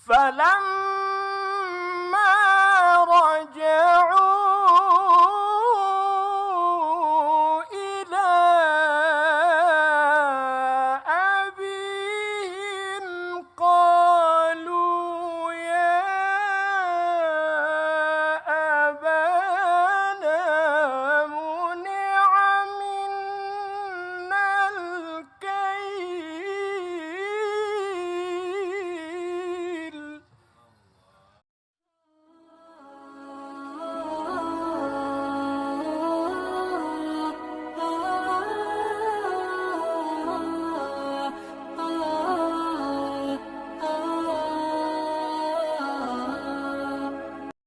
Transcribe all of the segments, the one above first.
فلما رجعوا إلى أبيهم قالوا يا أبانا منع منا الكيل.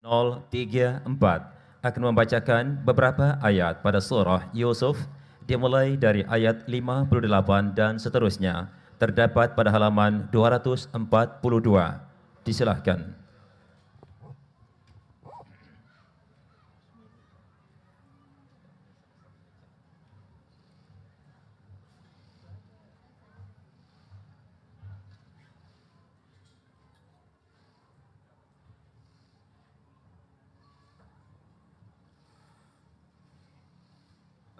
Nol tiga empat akan membacakan beberapa ayat pada surah Yusuf dimulai dari ayat 58 dan seterusnya terdapat pada halaman 242. Disilahkan.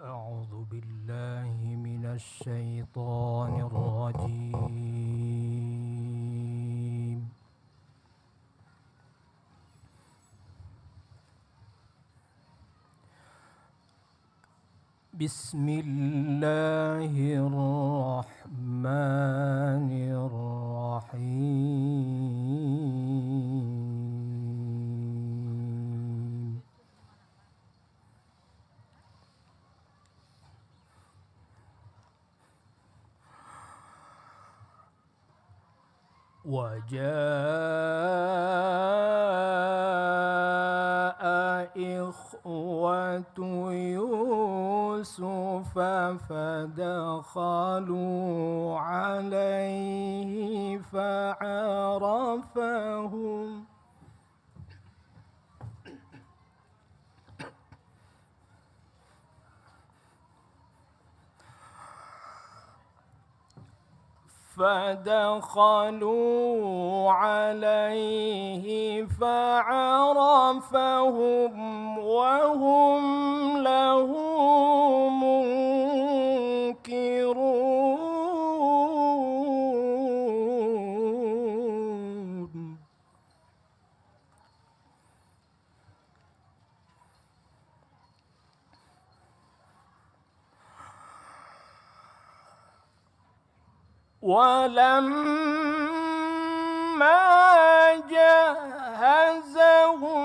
أعوذ بالله من الشيطان الرجيم. بسم الله الرحمن الرحيم. وجاء إخوة يوسف فدخلوا عليه فعرفهم وهم له منكرون. ولما جهزهم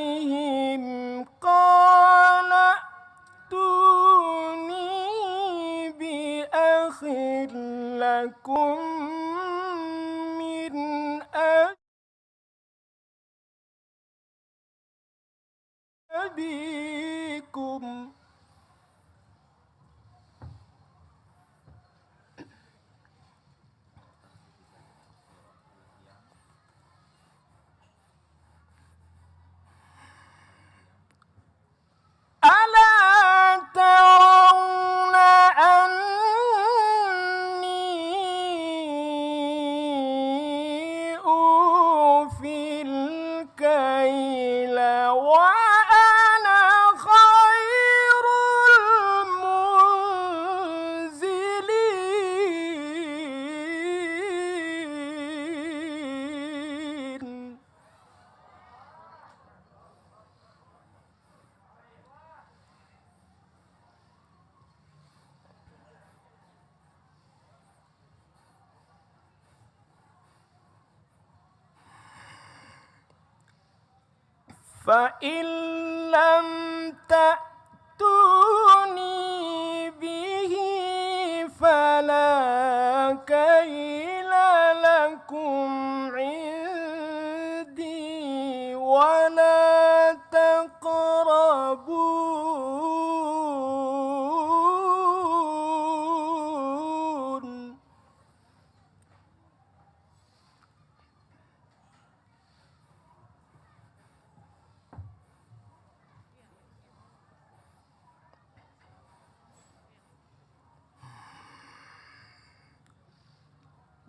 بجهازهم قال ائتوني بأخ لكم من أبيكم. ألا ترون أني أوفي الكيل وأنا خير المنزلين. فإن لم تأتوني به فلا كيل لكم عندي ولا تقربون.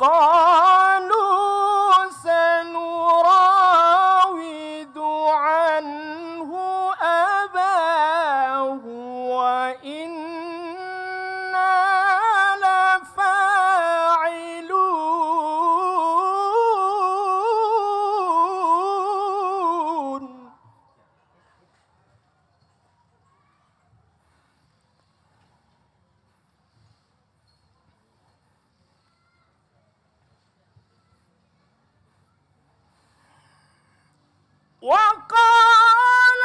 قالوا سنراود عنه أباه وإنا لفاعلون. وقال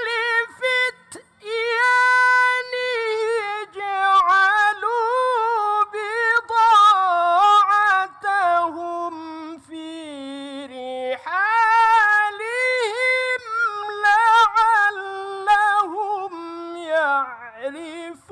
لفتيانه اجعلوا بضاعتهم في رحالهم لعلهم يعرفونها.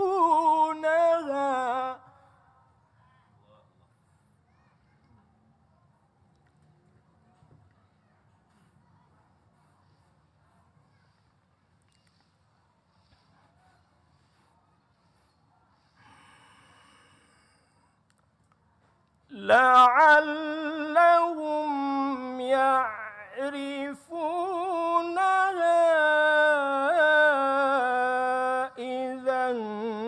لعلهم يعرفونها إذا انقلبوا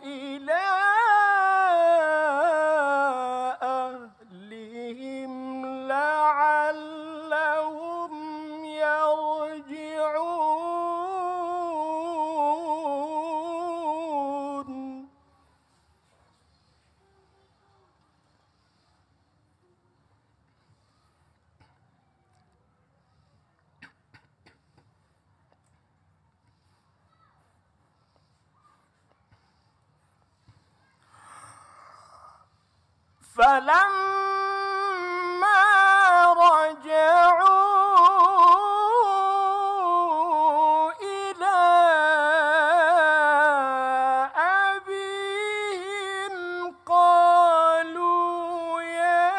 إلى أهلهم لعلهم يرجعون. فلما رجعوا إلى أبيهم قالوا يا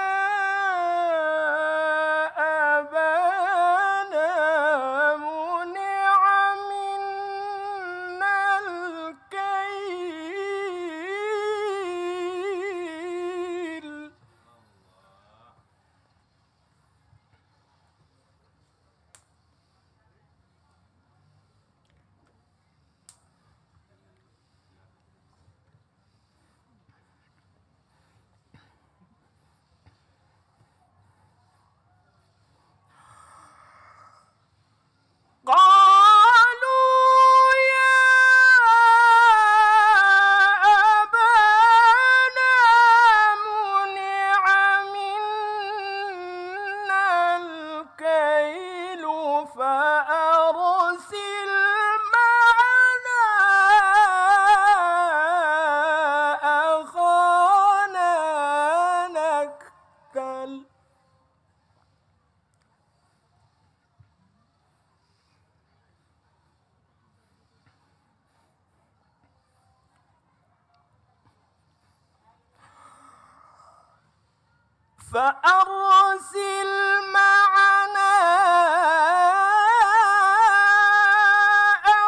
أبانا منع منا الكيل. قالوا يا أبانا منع منا الكيل فأرسل معنا أخانا نكتل. فأرسل معنا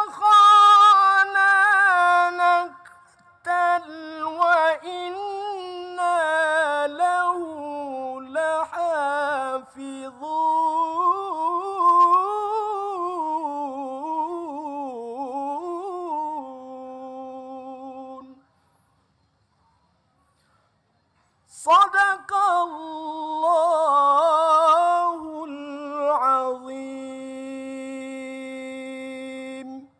أخانا نكتل وإنا له لحافظون. صدق الله العظيم.